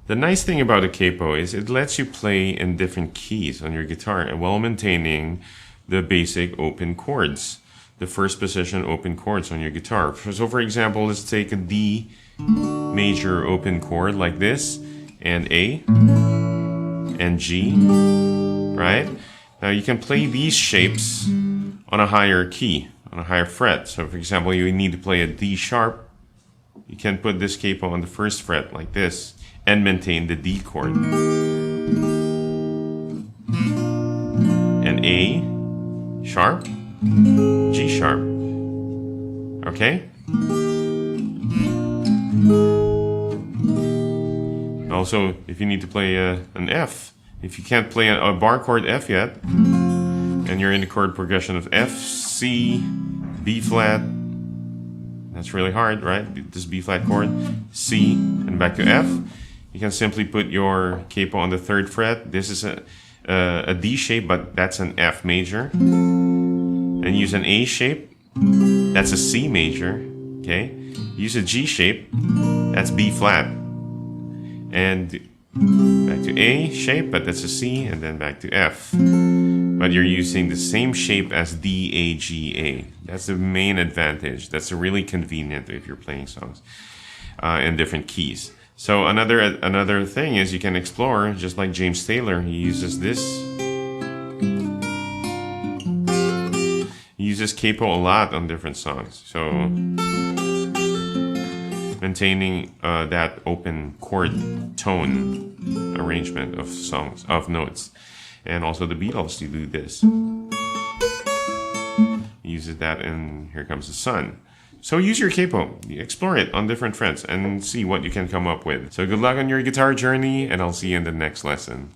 The nice thing about a capo is it lets you play in different keys on your guitar while maintaining the basic open chords, the first position open chords on your guitar. So for example, let's take a D major open chord like this, and A, and G, right? Now you can play these shapes on a higher key, on a higher fret. So for example, you need to play a D sharp. You can put this capo on the first fret like this and maintain the D chord. And A sharp, G sharp. Okay? Also, if you need to play an F, if you can't play a bar chord F yet, and you're in the chord progression of F, C, B flat, that's really hard, right? This B flat chord, C, and back to F. You can simply put your capo on the 3rd fret. This is a D shape, but that's an F major. And use an A shape, that's a C major, okay? Use a G shape, that's B flat. And back to A shape, but that's a C, and then back to F. But you're using the same shape as D, A, G, A. That's the main advantage. That's really convenient if you're playing songs in different keys. So another thing is you can explore, just like James Taylor, he uses this. He uses capo a lot on different songs. So maintaining that open chord tone arrangement of songs, of notes. And also the Beatles, you do this. He uses that in Here Comes the Sun. So use your capo, explore it on different frets and see what you can come up with. So good luck on your guitar journey, and I'll see you in the next lesson.